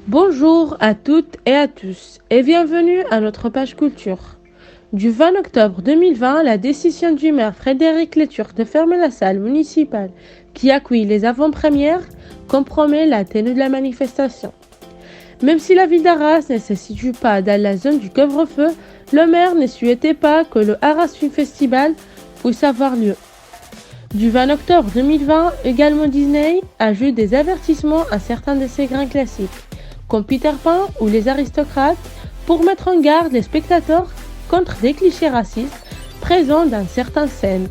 Bonjour à toutes et à tous et bienvenue à notre page culture. Du 20 octobre 2020, la décision du maire Frédéric Léturc de fermer la salle municipale qui accueille les avant-premières compromet la tenue de la manifestation. Même si la ville d'Arras ne se situe pas dans la zone du couvre-feu, le maire ne souhaitait pas que le Arras Film Festival puisse avoir lieu. Du 20 octobre 2020, également Disney ajoute des avertissements à certains de ses grands classiques, comme Peter Pan ou Les Aristocrates, pour mettre en garde les spectateurs contre des clichés racistes présents dans certaines scènes.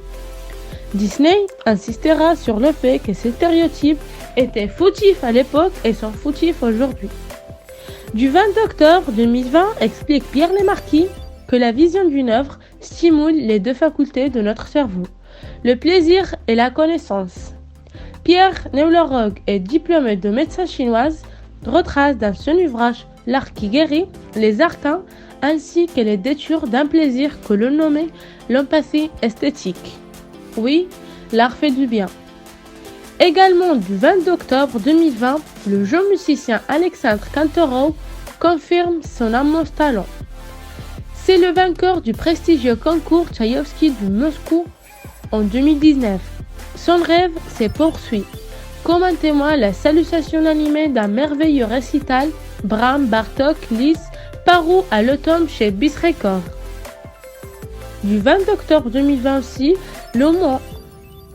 Disney insistera sur le fait que ces stéréotypes étaient fautifs à l'époque et sont fautifs aujourd'hui. Du 20 octobre 2020, explique Pierre Lemarquis que la vision d'une œuvre stimule les deux facultés de notre cerveau, le plaisir et la connaissance. Pierre, neurologue et diplômé de médecine chinoise, retrace dans son ouvrage L'art qui guérit les arcanes ainsi que les détours d'un plaisir que l'on nommait l'empathie esthétique. Oui, l'art fait du bien. Également du 20 octobre 2020, le jeune musicien Alexandre Kantorov confirme son immense talent. C'est le vainqueur du prestigieux concours Tchaïkovski de Moscou en 2019. Son rêve s'est poursuivi, comme en témoigne la salutation animée d'un merveilleux récital Brahms, Bartók, Liszt, paru à l'automne chez Bis Records. Du 20 octobre 2020 aussi, le Mans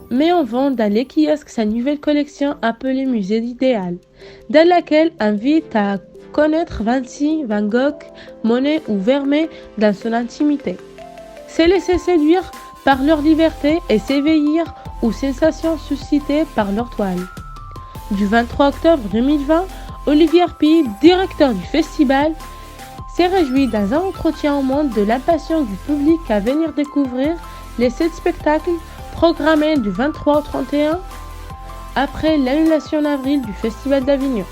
met en vente dans les kiosques sa nouvelle collection appelée Musée d'idéal, dans laquelle invite à connaître Vinci, Van Gogh, Monet ou Vermeer dans son intimité. Se laisser séduire par leur liberté et s'éveiller aux sensations suscitées par leur toile. Du 23 octobre 2020, Olivier Pi, directeur du festival, s'est réjoui dans un entretien au Monde de l'impatience du public à venir découvrir les 7 spectacles programmés du 23 au 31 après l'annulation en avril du Festival d'Avignon.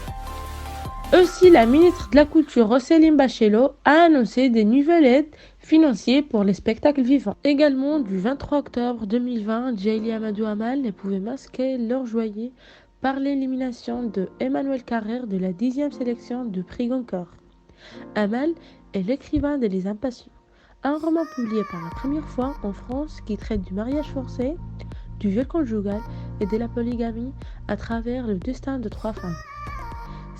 Aussi, la ministre de la Culture, Roselyne Bachelot, a annoncé des nouvelles aides financières pour les spectacles vivants. Également, du 23 octobre 2020, Djaïli Amadou Amal ne pouvait masquer leur joie par l'élimination de Emmanuel Carrère de la 10e sélection du prix Goncourt. Amal est l'écrivain de Les Impatients, un roman publié pour la première fois en France qui traite du mariage forcé, du viol conjugal et de la polygamie à travers le destin de 3 femmes.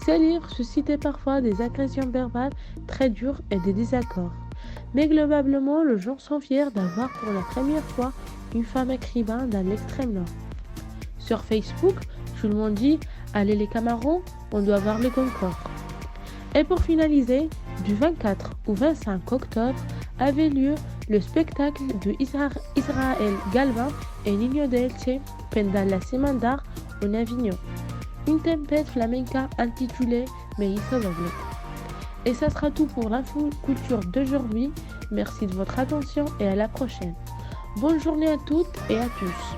Ces livres suscitaient parfois des agressions verbales très dures et des désaccords. Mais globalement, le genre sont fiers d'avoir pour la première fois une femme écrivain dans l'extrême nord. Sur Facebook, tout le monde dit « Allez les camarons, on doit voir le Concorde ». Et pour finaliser, du 24 au 25 octobre avait lieu le spectacle de Israël Galvin et Nino de Elche pendant la Semaine d'Art en Avignon. Une tempête flamenca intitulée Meïssa Doble. Et ça sera tout pour l'info culture d'aujourd'hui. Merci de votre attention et à la prochaine. Bonne journée à toutes et à tous.